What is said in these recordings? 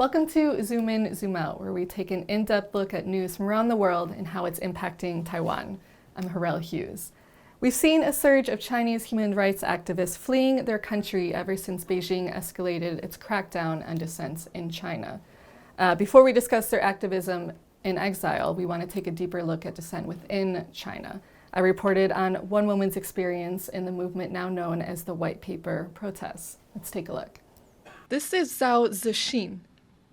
Welcome to Zoom In, Zoom Out, where we take an in-depth look at news from around the world and how it's impacting Taiwan. I'm Harel Hughes. We've seen a surge of Chinese human rights activists fleeing their country ever since Beijing escalated its crackdown on dissent in China. Before we discuss their activism in exile, we want to take a deeper look at dissent within China. I reported on one woman's experience in the movement now known as the White Paper protests. Let's take a look. This is Zhao Zixin.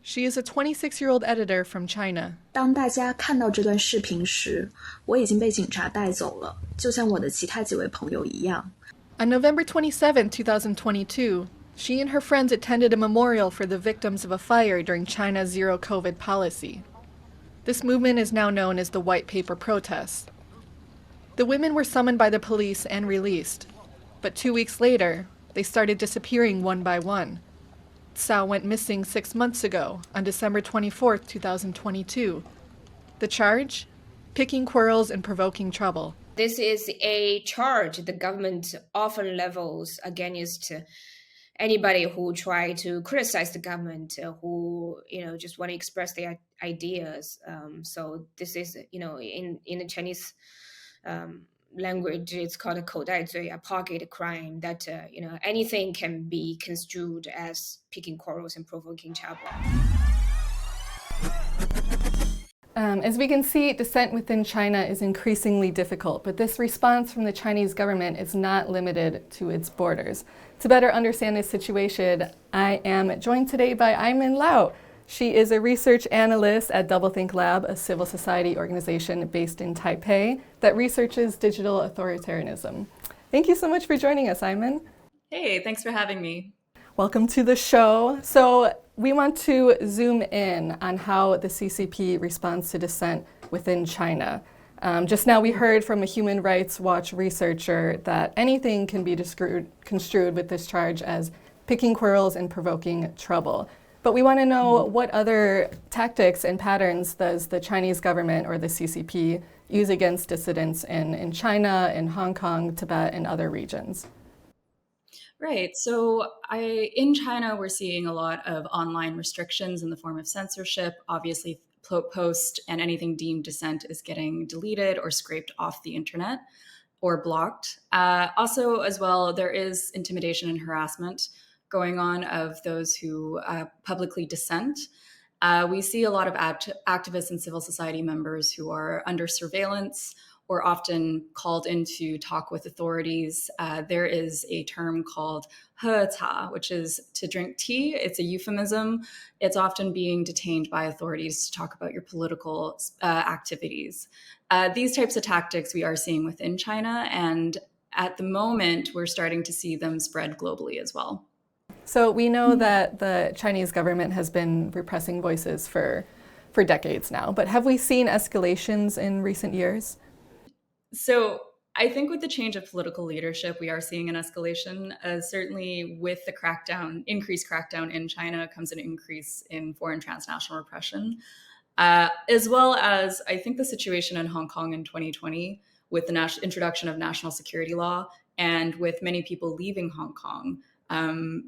She is a 26-year-old editor from China. 当大家看到这段视频时，我已经被警察带走了，就像我的其他几位朋友一样。On November 27, 2022, she and her friends attended a memorial for the victims of a fire during China's zero-COVID policy. This movement is now known as the White Paper protests. The women were summoned by the police and released, but 2 weeks later, they started disappearing one by one. Cao went missing 6 months ago, on December 24, 2022. The charge? Picking quarrels and provoking trouble. This is a charge the government often levels against anybody who try to criticize the government, who just want to express their ideas. So this is in the Chinese language, it's called a 口袋罪, a pocket crime that anything can be construed as picking quarrels and provoking trouble. As we can see, dissent within China is increasingly difficult, but this response from the Chinese government is not limited to its borders. To better understand this situation, I am joined today by Ai-Men Lau. She is a research analyst at DoubleThink Lab, a civil society organization based in Taipei that researches digital authoritarianism. Thank you so much for joining us, Iman. Hey, thanks for having me. Welcome to the show. So we want to zoom in on how the CCP responds to dissent within China. Just now we heard from a Human Rights Watch researcher that anything can be construed with this charge as picking quarrels and provoking trouble. But we want to know what other tactics and patterns does the Chinese government or the CCP use against dissidents in China, in Hong Kong, Tibet, and other regions? Right. So in China, we're seeing a lot of online restrictions in the form of censorship. Obviously, post and anything deemed dissent is getting deleted or scraped off the internet or blocked. Also, as well, there is intimidation and harassment going on of those who publicly dissent. We see a lot of activists and civil society members who are under surveillance or often called in to talk with authorities. There is a term called he ca, which is to drink tea. It's a euphemism. It's often being detained by authorities to talk about your political activities. These types of tactics we are seeing within China, and at the moment, we're starting to see them spread globally as well. So we know that the Chinese government has been repressing voices for decades now, but have we seen escalations in recent years? So I think with the change of political leadership, we are seeing an escalation. Certainly with the increased crackdown in China comes an increase in foreign transnational repression, as well as I think the situation in Hong Kong in 2020 with the introduction of national security law and with many people leaving Hong Kong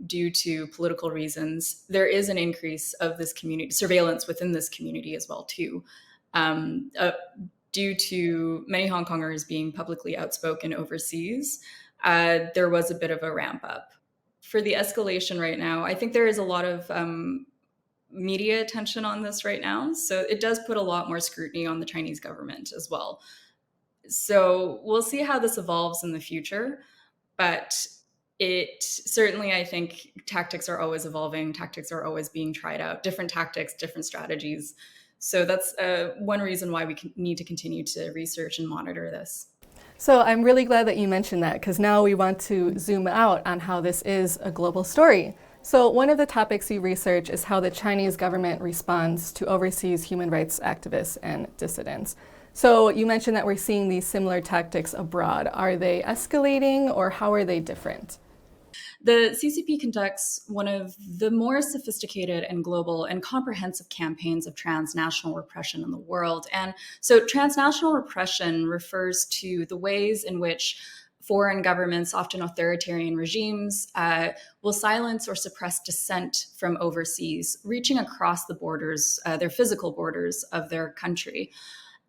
due to political reasons, there is an increase of this community surveillance within this community as well too. Due to many Hong Kongers being publicly outspoken overseas, there was a bit of a ramp up. For the escalation right now, I think there is a lot of media attention on this right now. So it does put a lot more scrutiny on the Chinese government as well. So we'll see how this evolves in the future. But it certainly, I think, tactics are always evolving. Tactics are always being tried out. Different tactics, different strategies. So that's one reason why we need to continue to research and monitor this. So I'm really glad that you mentioned that, because now we want to zoom out on how this is a global story. So one of the topics you research is how the Chinese government responds to overseas human rights activists and dissidents. So you mentioned that we're seeing these similar tactics abroad. Are they escalating, or how are they different? The CCP conducts one of the more sophisticated and global and comprehensive campaigns of transnational repression in the world. And so transnational repression refers to the ways in which foreign governments, often authoritarian regimes, will silence or suppress dissent from overseas, reaching across the borders, their physical borders of their country.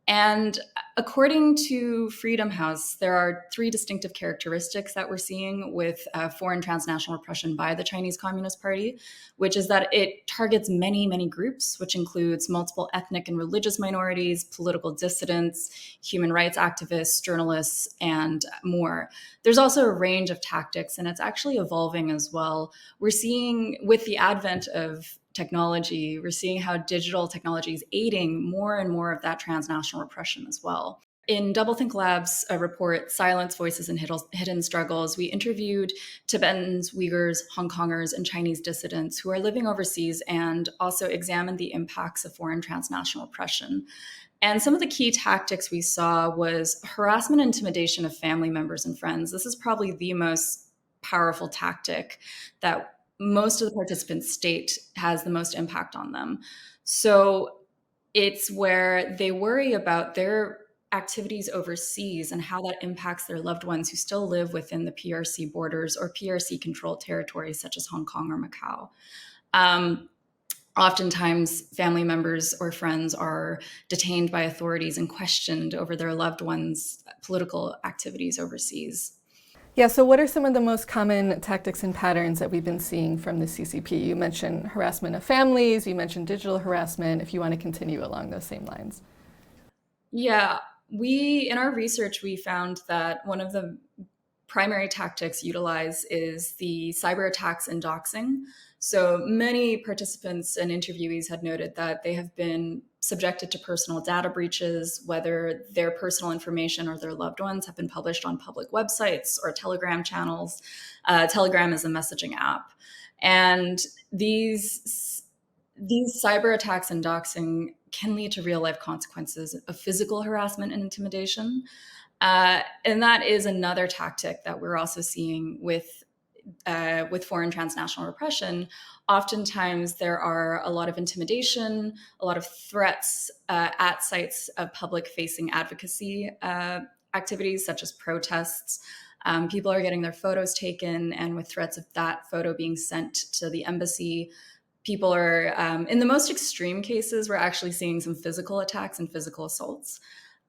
And according to Freedom House, there are three distinctive characteristics that we're seeing with foreign transnational repression by the Chinese Communist Party, which is that it targets many, many groups, which includes multiple ethnic and religious minorities, political dissidents, human rights activists, journalists, and more. There's also a range of tactics, and it's actually evolving as well. We're seeing, with the advent of technology, we're seeing how digital technology is aiding more and more of that transnational repression as well. In DoubleThink Lab's report, Silence, Voices, and Hidden Struggles, we interviewed Tibetans, Uyghurs, Hong Kongers, and Chinese dissidents who are living overseas and also examined the impacts of foreign transnational repression. And some of the key tactics we saw was harassment and intimidation of family members and friends. This is probably the most powerful tactic that most of the participants state has the most impact on them. So it's where they worry about their activities overseas and how that impacts their loved ones who still live within the PRC borders or PRC-controlled territories such as Hong Kong or Macau. Oftentimes, family members or friends are detained by authorities and questioned over their loved ones' political activities overseas. Yeah, so what are some of the most common tactics and patterns that we've been seeing from the CCP? You mentioned harassment of families, you mentioned digital harassment, if you want to continue along those same lines. Yeah, in our research, we found that one of the primary tactics utilized is the cyber attacks and doxing. So many participants and interviewees had noted that they have been subjected to personal data breaches, whether their personal information or their loved ones have been published on public websites or Telegram channels. Telegram is a messaging app. And these cyber attacks and doxing can lead to real life consequences of physical harassment and intimidation. And that is another tactic that we're also seeing with foreign transnational repression. Oftentimes there are a lot of intimidation, a lot of threats at sites of public-facing advocacy activities such as protests. People are getting their photos taken, and with threats of that photo being sent to the embassy, people are, in the most extreme cases, we're actually seeing some physical attacks and physical assaults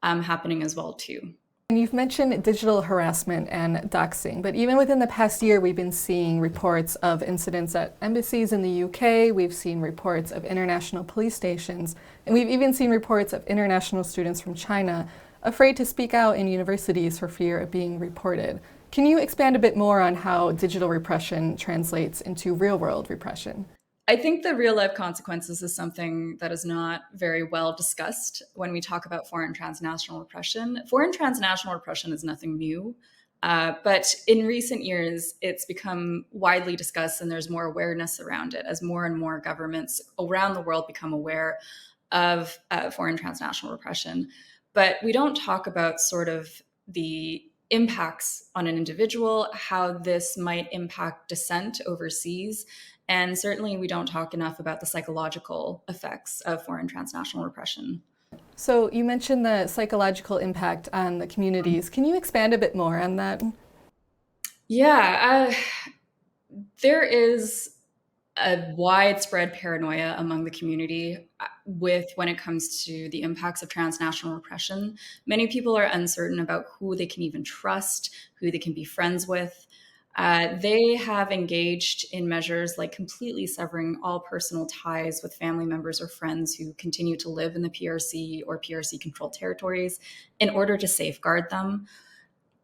happening as well too. And you've mentioned digital harassment and doxing, but even within the past year, we've been seeing reports of incidents at embassies in the UK, we've seen reports of international police stations, and we've even seen reports of international students from China afraid to speak out in universities for fear of being reported. Can you expand a bit more on how digital repression translates into real-world repression? I think the real life consequences is something that is not very well discussed when we talk about foreign transnational repression. Foreign transnational repression is nothing new, but in recent years, it's become widely discussed and there's more awareness around it as more and more governments around the world become aware of foreign transnational repression. But we don't talk about sort of the impacts on an individual, how this might impact dissent overseas. And certainly we don't talk enough about the psychological effects of foreign transnational repression. So you mentioned the psychological impact on the communities. Can you expand a bit more on that? Yeah, there is a widespread paranoia among the community when it comes to the impacts of transnational repression. Many people are uncertain about who they can even trust, who they can be friends with. They have engaged in measures like completely severing all personal ties with family members or friends who continue to live in the PRC or PRC-controlled territories in order to safeguard them.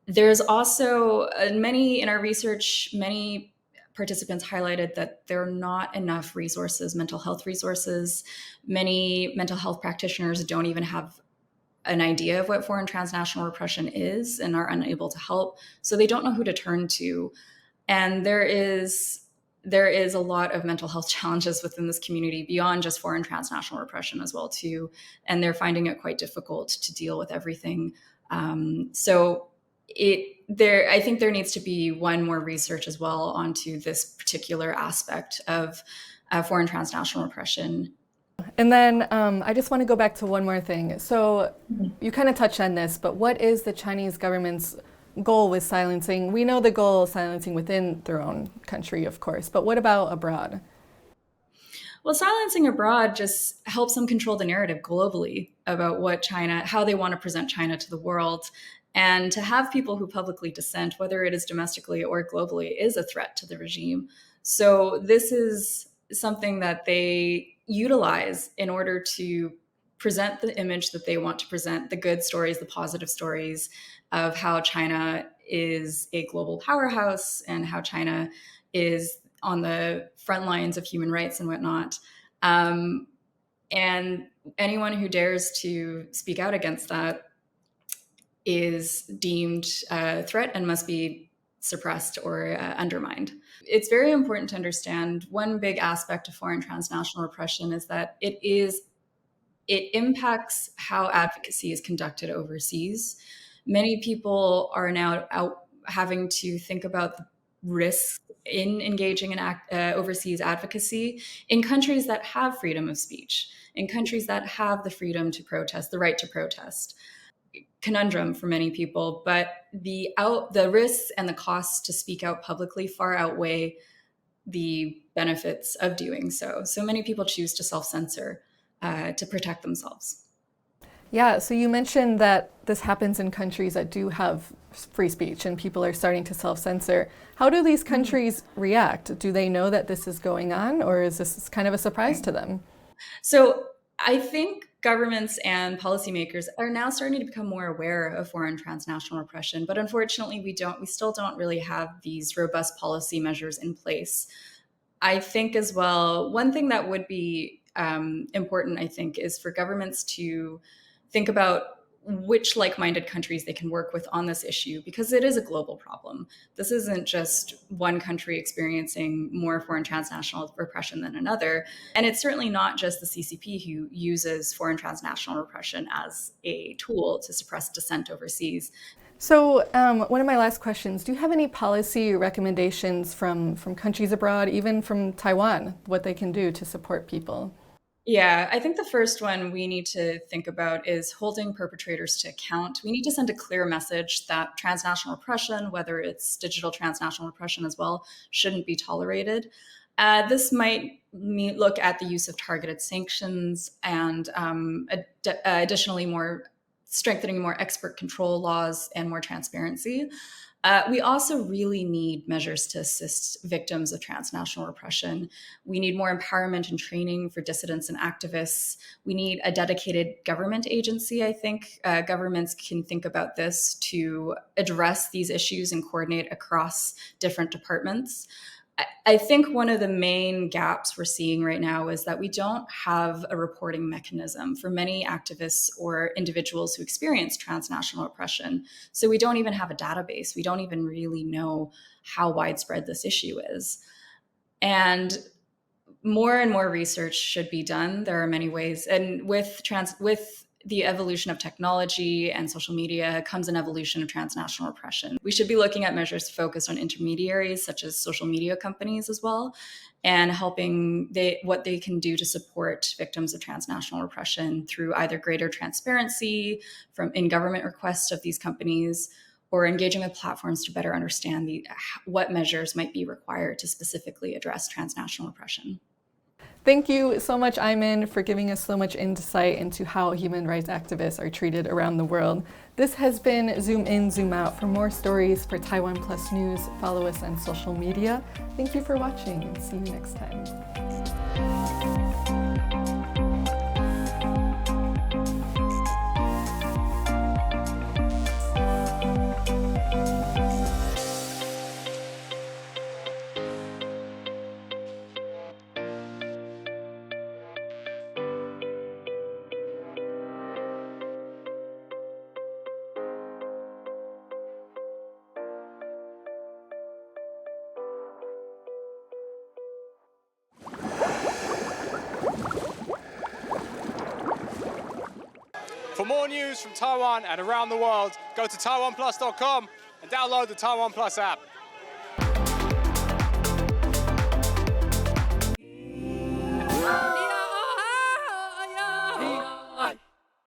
There's also in our research, many participants highlighted that there are not enough resources, mental health resources. Many mental health practitioners don't even have an idea of what foreign transnational repression is and are unable to help. So they don't know who to turn to. And there is a lot of mental health challenges within this community beyond just foreign transnational repression as well too. And they're finding it quite difficult to deal with everything. I think there needs to be one more research as well onto this particular aspect of foreign transnational repression. And then I just want to go back to one more thing. So you kind of touched on this, but what is the Chinese government's goal with silencing. We know the goal is silencing within their own country, of course, but what about abroad? Well, silencing abroad just helps them control the narrative globally about what China, how they want to present China to the world. And to have people who publicly dissent, whether it is domestically or globally, is a threat to the regime. So this is something that they utilize in order to present the image that they want to present, the good stories, the positive stories of how China is a global powerhouse and how China is on the front lines of human rights and whatnot. And anyone who dares to speak out against that is deemed a threat and must be suppressed or undermined. It's very important to understand one big aspect of foreign transnational repression is that it impacts how advocacy is conducted overseas. Many people are now out having to think about the risks in engaging in overseas advocacy in countries that have freedom of speech, in countries that have the freedom to protest, the right to protest. Conundrum for many people, but the risks and the costs to speak out publicly far outweigh the benefits of doing so. So many people choose to self-censor to protect themselves. Yeah, so you mentioned that this happens in countries that do have free speech and people are starting to self-censor. How do these countries react? Do they know that this is going on, or is this kind of a surprise to them? So I think governments and policymakers are now starting to become more aware of foreign transnational repression, but unfortunately we still don't really have these robust policy measures in place. I think as well, one thing that would be important, I think, is for governments to think about which like-minded countries they can work with on this issue, because it is a global problem. This isn't just one country experiencing more foreign transnational repression than another. And it's certainly not just the CCP who uses foreign transnational repression as a tool to suppress dissent overseas. So one of my last questions, do you have any policy recommendations from countries abroad, even from Taiwan, what they can do to support people? Yeah, I think the first one we need to think about is holding perpetrators to account. We need to send a clear message that transnational repression, whether it's digital transnational repression as well, shouldn't be tolerated. This might look at the use of targeted sanctions and additionally strengthening more expert control laws and more transparency. We also really need measures to assist victims of transnational repression. We need more empowerment and training for dissidents and activists. We need a dedicated government agency, I think. Governments can think about this to address these issues and coordinate across different departments. I think one of the main gaps we're seeing right now is that we don't have a reporting mechanism for many activists or individuals who experience transnational oppression. So we don't even have a database. We don't even really know how widespread this issue is. And more research should be done. There are many ways. And with the evolution of technology and social media comes an evolution of transnational oppression. We should be looking at measures to focus on intermediaries such as social media companies as well, and helping what they can do to support victims of transnational repression through either greater transparency in government requests of these companies, or engaging with platforms to better understand what measures might be required to specifically address transnational oppression. Thank you so much, Iman, for giving us so much insight into how human rights activists are treated around the world. This has been Zoom In, Zoom Out. For more stories for TaiwanPlus News, follow us on social media. Thank you for watching, and see you next time. For more news from Taiwan and around the world, go to TaiwanPlus.com and download the TaiwanPlus app.